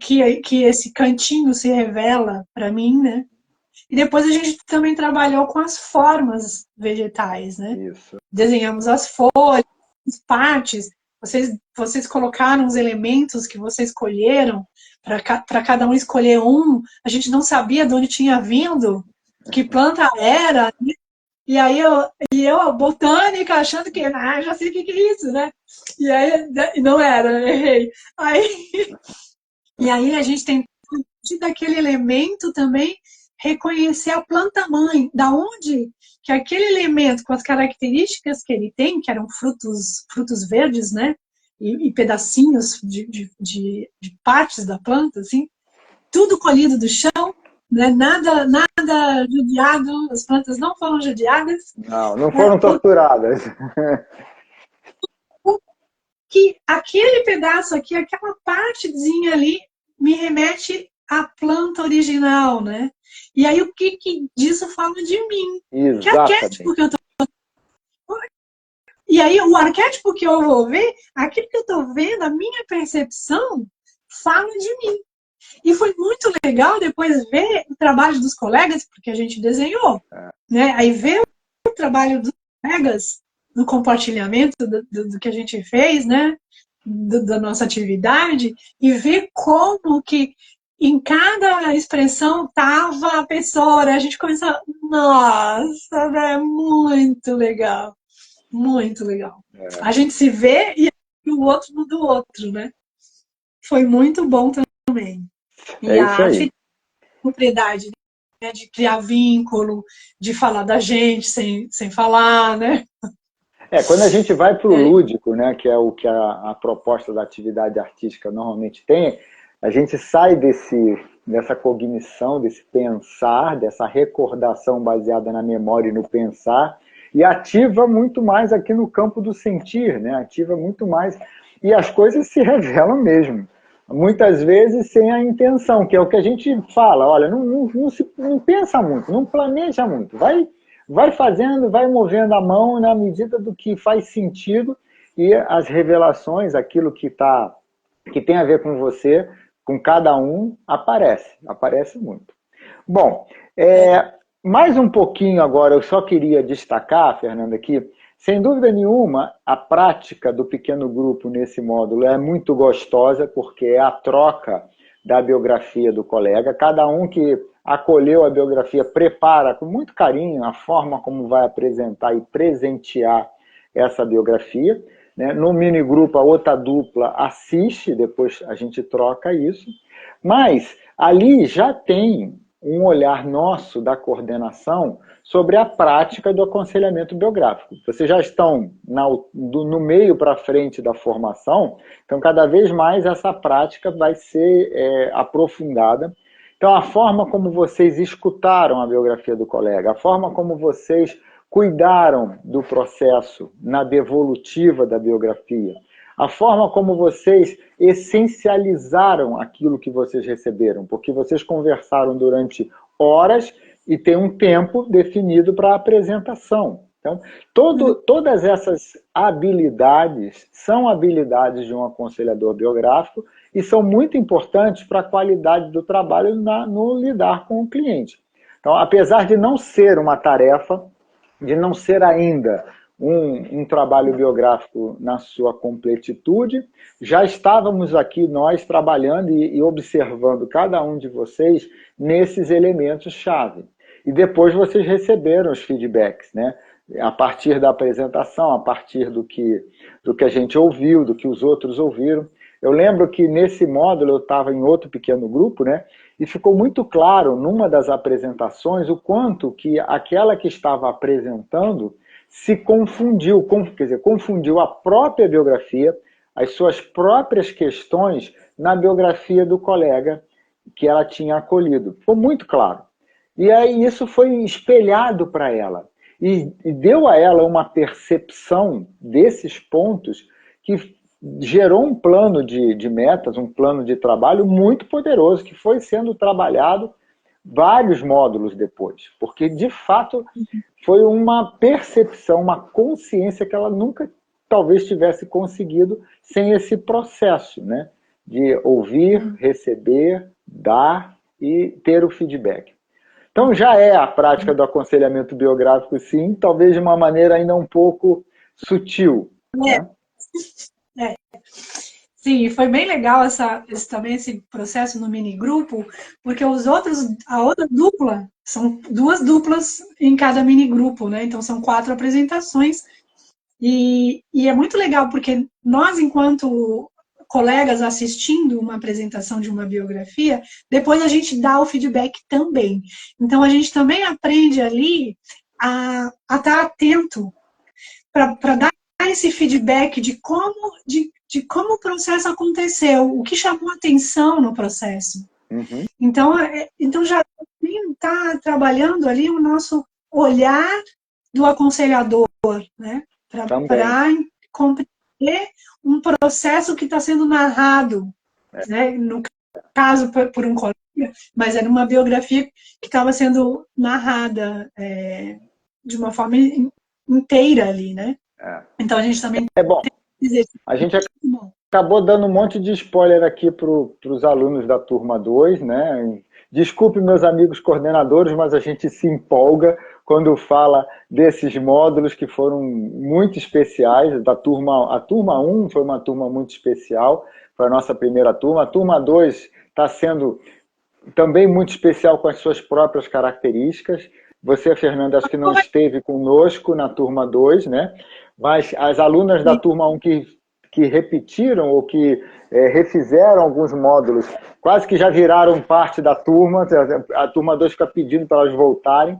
esse cantinho se revela para mim, né? E depois a gente também trabalhou com as formas vegetais, né? Isso. Desenhamos as folhas, as partes. Vocês colocaram os elementos que vocês escolheram, para cada um escolher um. A gente não sabia de onde tinha vindo, que planta era. Né? E aí eu, botânica, achando que já sei o que é isso, né? E aí não era, errei. E aí a gente tem daquele elemento também reconhecer a planta-mãe, da onde que aquele elemento, com as características que ele tem, que eram frutos verdes, né, e pedacinhos de partes da planta, assim, tudo colhido do chão, né, nada judiado, as plantas não foram judiadas. Não foram torturadas. Que aquele pedaço aqui, aquela partezinha ali, me remete à planta original, né? E aí o que disso fala de mim? Exatamente. Que arquétipo que eu tô... E aí o arquétipo que eu vou ver, aquilo que eu tô vendo, a minha percepção, fala de mim. E foi muito legal depois ver o trabalho dos colegas, porque a gente desenhou, né? Aí ver o trabalho dos colegas no compartilhamento do que a gente fez, né? Da nossa atividade, e ver como que em cada expressão tava a pessoa, né? A gente começa, nossa, é muito legal, muito legal. A gente se vê e o outro no do outro, né? Foi muito bom também. E a arte tem propriedade, né? De criar vínculo, de falar da gente sem falar, né? Quando a gente vai para o lúdico, né, que é o que a proposta da atividade artística normalmente tem, a gente sai dessa cognição, desse pensar, dessa recordação baseada na memória e no pensar, e ativa muito mais aqui no campo do sentir, né, ativa muito mais, e as coisas se revelam mesmo. muitas vezes sem a intenção, que é o que a gente fala, olha, não pensa muito, não planeja muito, vai fazendo, vai movendo a mão na medida do que faz sentido e as revelações, aquilo que tem a ver com você, com cada um, aparece muito. Bom, mais um pouquinho agora, eu só queria destacar, Fernanda, aqui, sem dúvida nenhuma, a prática do pequeno grupo nesse módulo é muito gostosa, porque é a troca da biografia do colega. Cada um que acolheu a biografia prepara com muito carinho a forma como vai apresentar e presentear essa biografia. Né? No minigrupo, a outra dupla assiste, depois a gente troca isso. Mas ali já tem um olhar nosso da coordenação sobre a prática do aconselhamento biográfico. Vocês já estão no meio para frente da formação, então cada vez mais essa prática vai ser aprofundada. Então a forma como vocês escutaram a biografia do colega, a forma como vocês cuidaram do processo na devolutiva da biografia, a forma como vocês essencializaram aquilo que vocês receberam, porque vocês conversaram durante horas e tem um tempo definido para a apresentação. Então, todas essas habilidades são habilidades de um aconselhador biográfico e são muito importantes para a qualidade do trabalho no lidar com o cliente. Então, apesar de não ser uma tarefa, de não ser ainda um trabalho biográfico na sua completitude, já estávamos aqui nós trabalhando e observando cada um de vocês nesses elementos-chave. E depois vocês receberam os feedbacks, né? A partir da apresentação, a partir do que a gente ouviu, do que os outros ouviram. Eu lembro que nesse módulo eu estava em outro pequeno grupo, né? E ficou muito claro numa das apresentações o quanto que aquela que estava apresentando se confundiu, confundiu a própria biografia, as suas próprias questões na biografia do colega que ela tinha acolhido. Ficou muito claro. E aí isso foi espelhado para ela. E deu a ela uma percepção desses pontos que gerou um plano de metas, um plano de trabalho muito poderoso, que foi sendo trabalhado vários módulos depois. Porque, de fato, foi uma percepção, uma consciência que ela nunca, talvez, tivesse conseguido sem esse processo, né? De ouvir, receber, dar e ter o feedback. Então, já é a prática do aconselhamento biográfico, sim, talvez de uma maneira ainda um pouco sutil. Né? Sim, foi bem legal também esse processo no minigrupo, porque a outra dupla, são 2 duplas em cada minigrupo, né? Então são 4 apresentações. E é muito legal, porque nós, enquanto colegas assistindo uma apresentação de uma biografia, depois a gente dá o feedback também. Então a gente também aprende ali a estar atento para dar esse feedback de como o processo aconteceu, o que chamou atenção no processo. Uhum. Então já está trabalhando ali o nosso olhar do aconselhador, né? Para compreender um processo que está sendo narrado, né? No caso por um colega, mas era uma biografia que estava sendo narrada de uma forma inteira ali, né? Então a gente também... bom. A gente acabou dando um monte de spoiler aqui para os alunos da turma 2, né? Desculpe, meus amigos coordenadores, mas a gente se empolga quando fala desses módulos que foram muito especiais. A turma 1 foi uma turma muito especial, foi a nossa primeira turma. A turma 2 está sendo também muito especial com as suas próprias características. Você, Fernanda, acho que não esteve conosco na turma 2, né? Mas as alunas da turma 1 que repetiram ou que refizeram alguns módulos, quase que já viraram parte da turma, a turma 2 fica pedindo para elas voltarem,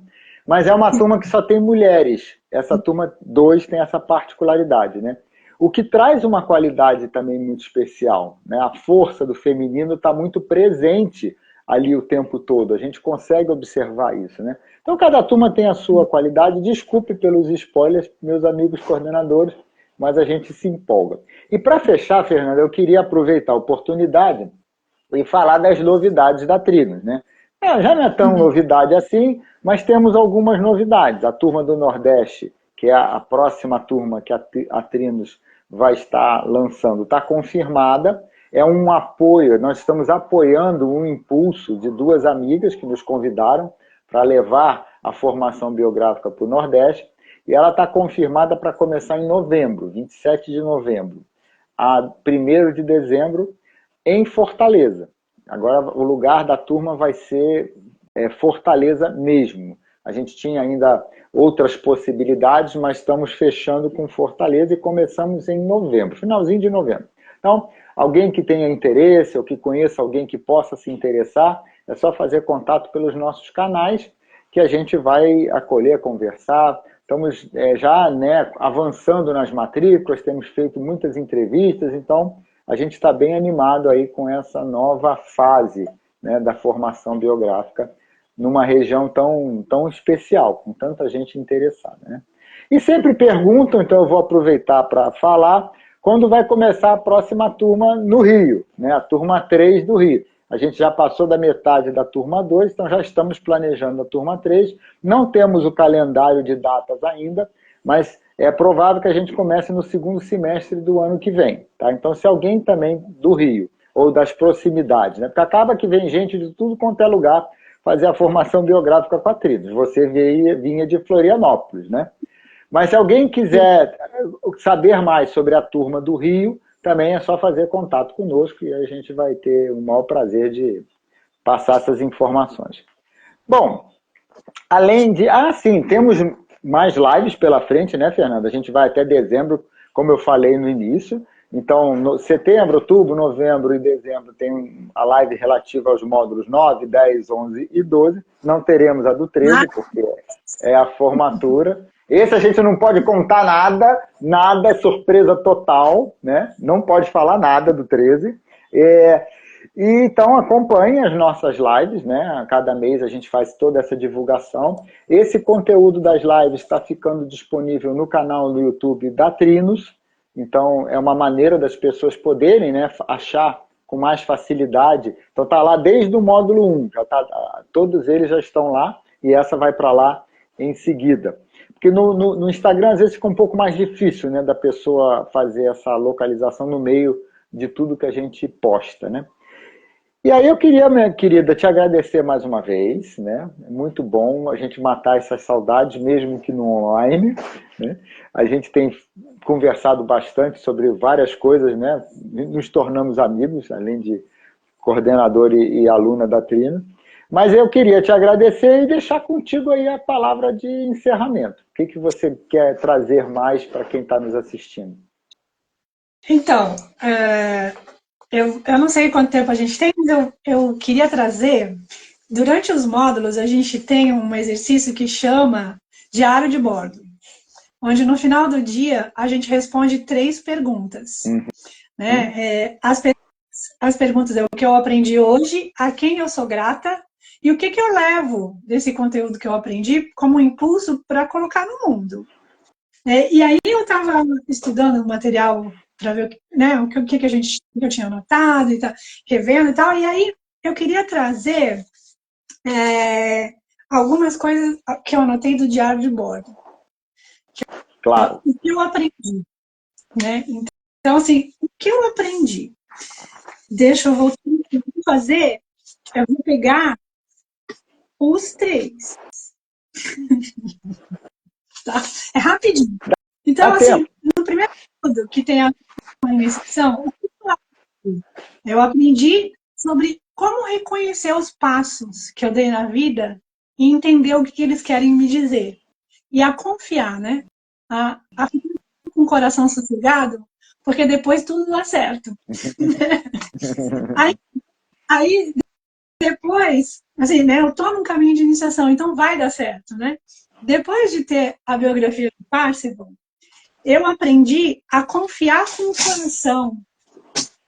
mas é uma turma que só tem mulheres. Essa turma 2 tem essa particularidade, né? O que traz uma qualidade também muito especial, né? A força do feminino está muito presente ali o tempo todo, a gente consegue observar isso, né? Então cada turma tem a sua qualidade, desculpe pelos spoilers, meus amigos coordenadores, mas a gente se empolga. E para fechar, Fernanda, eu queria aproveitar a oportunidade e falar das novidades da Trinos, né? Já não é tão novidade assim, mas temos algumas novidades. A turma do Nordeste, que é a próxima turma que a Trinos vai estar lançando, está confirmada. É um apoio, nós estamos apoiando um impulso de duas amigas que nos convidaram para levar a formação biográfica para o Nordeste, e ela está confirmada para começar em novembro, 27 de novembro, a 1º de dezembro, em Fortaleza. Agora o lugar da turma vai ser Fortaleza mesmo. A gente tinha ainda outras possibilidades, mas estamos fechando com Fortaleza e começamos em novembro, finalzinho de novembro. Então, alguém que tenha interesse ou que conheça alguém que possa se interessar, é só fazer contato pelos nossos canais que a gente vai acolher, conversar. Estamos já avançando nas matrículas, temos feito muitas entrevistas, então a gente está bem animado aí com essa nova fase, né, da formação biográfica numa região tão especial, com tanta gente interessada, né? E sempre perguntam, então eu vou aproveitar para falar, quando vai começar a próxima turma no Rio, né, a turma 3 do Rio. A gente já passou da metade da turma 2, então já estamos planejando a turma 3. Não temos o calendário de datas ainda, mas é provável que a gente comece no segundo semestre do ano que vem. Tá? Então, se alguém também do Rio, ou das proximidades, né? Porque acaba que vem gente de tudo quanto é lugar fazer a formação biográfica com a Trinos. Você vinha de Florianópolis, né? Mas se alguém quiser saber mais sobre a turma do Rio, também é só fazer contato conosco e a gente vai ter o maior prazer de passar essas informações. Bom, além de... sim, temos mais lives pela frente, né, Fernanda? A gente vai até dezembro, como eu falei no início. Então, no setembro, outubro, novembro e dezembro tem a live relativa aos módulos 9, 10, 11 e 12. Não teremos a do 13, porque é a formatura. Esse a gente não pode contar nada, é surpresa total, né? Não pode falar nada do 13. E então acompanhe as nossas lives, né? A cada mês a gente faz toda essa divulgação. Esse conteúdo das lives está ficando disponível no canal no YouTube da Trinos. Então é uma maneira das pessoas poderem, né, achar com mais facilidade. Então está lá desde o módulo 1, todos eles já estão lá e essa vai para lá em seguida. Porque no Instagram às vezes fica um pouco mais difícil, né, da pessoa fazer essa localização no meio de tudo que a gente posta, né? E aí eu queria, minha querida, te agradecer mais uma vez, né? É muito bom a gente matar essas saudades, mesmo que no online, né? A gente tem conversado bastante sobre várias coisas, né? Nos tornamos amigos, além de coordenador e aluna da Trino. Mas eu queria te agradecer e deixar contigo aí a palavra de encerramento. O que você quer trazer mais para quem está nos assistindo? Então, eu não sei quanto tempo a gente tem, mas eu queria trazer... Durante os módulos, a gente tem um exercício que chama Diário de Bordo, onde no final do dia a gente responde 3 perguntas. Né? As perguntas é o que eu aprendi hoje, a quem eu sou grata e o que eu levo desse conteúdo que eu aprendi como impulso para colocar no mundo. E aí eu estava estudando o material para ver, né, o que eu tinha anotado, e tá, revendo e tal, e aí eu queria trazer algumas coisas que eu anotei do diário de bordo. Claro. O que eu aprendi, né? Então, assim, o que eu aprendi? Deixa eu voltar a fazer, eu vou pegar os 3. Tá? É rapidinho. Então, assim, no primeiro estudo que tem a iniciação, o que eu aprendi? Eu aprendi sobre como reconhecer os passos que eu dei na vida e entender o que eles querem me dizer. E a confiar, né? A ficar com o coração sossegado, porque depois tudo dá certo. aí, depois, assim, né? Eu tô num caminho de iniciação, então vai dar certo, né? Depois de ter a biografia do Parsifal, eu aprendi a confiar com o coração.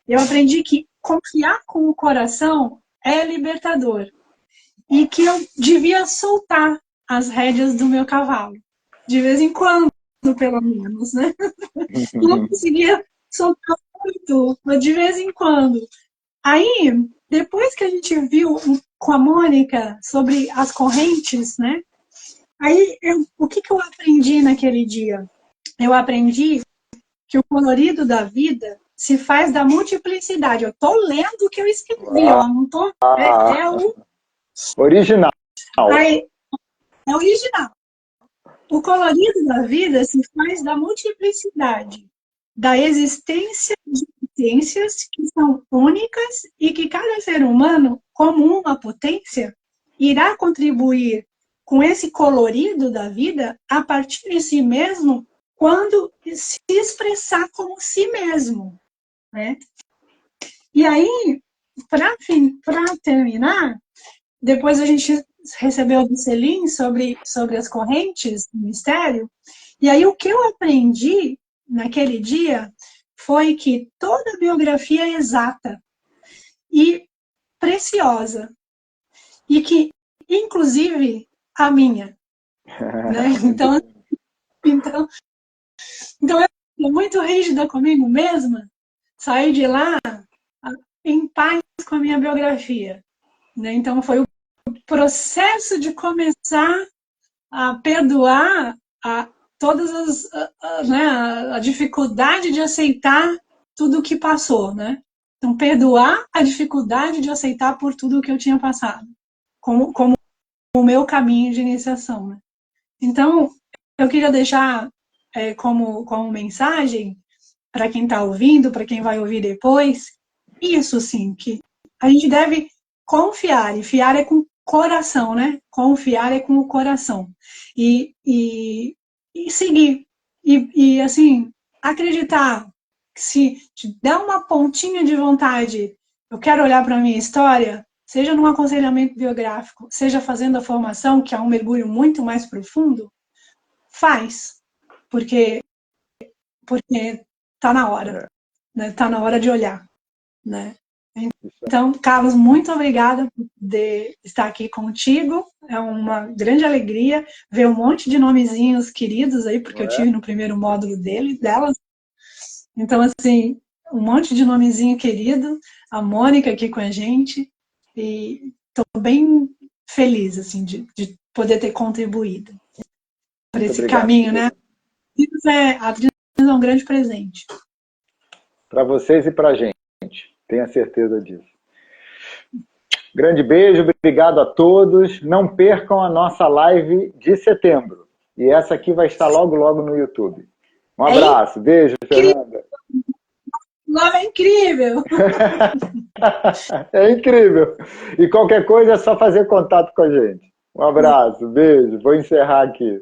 Eu aprendi que confiar com o coração é libertador. E que eu devia soltar as rédeas do meu cavalo, de vez em quando. pelo menos, né? Não conseguia soltar muito, mas de vez em quando. Aí, depois que a gente viu com a Mônica sobre as correntes, né? Aí, o que eu aprendi naquele dia? Eu aprendi que o colorido da vida se faz da multiplicidade. Eu estou lendo o que eu escrevi, ó, não tô. É o original. É original. O colorido da vida se faz da multiplicidade, da existência de potências que são únicas e que cada ser humano, como uma potência, irá contribuir com esse colorido da vida a partir de si mesmo quando se expressar como si mesmo, né? E aí, para terminar, depois a gente recebeu do Selim sobre as correntes do mistério, e aí o que eu aprendi naquele dia foi que toda biografia é exata e preciosa, e que, inclusive, a minha. Né? Então eu sou muito rígida comigo mesma, saí de lá em paz com a minha biografia. Né? Então foi o processo de começar a perdoar todas né, a dificuldade de aceitar tudo o que passou, né? Então, perdoar a dificuldade de aceitar por tudo o que eu tinha passado, como o meu caminho de iniciação, né? Então, eu queria deixar como mensagem para quem está ouvindo, para quem vai ouvir depois, isso sim, que a gente deve confiar, e fiar é com coração, né? Confiar é com o coração. E seguir. E, assim, acreditar que se te der uma pontinha de vontade, eu quero olhar para a minha história, seja num aconselhamento biográfico, seja fazendo a formação, que é um mergulho muito mais profundo, faz. Porque está na hora. Né? Está na hora de olhar. Né? Então, Carlos, muito obrigada por poder estar aqui contigo. É uma grande alegria ver um monte de nomezinhos queridos aí, porque eu tive no primeiro módulo delas. Então, assim, um monte de nomezinho querido, a Mônica aqui com a gente, e estou bem feliz, assim, de poder ter contribuído para esse caminho, né? A Trinas é um grande presente. Para vocês e para a gente, tenha certeza disso. Grande beijo, obrigado a todos. Não percam a nossa live de setembro. E essa aqui vai estar logo, logo no YouTube. Um abraço, beijo, Fernanda. Nome é incrível! É incrível. E qualquer coisa é só fazer contato com a gente. Um abraço, beijo. Vou encerrar aqui.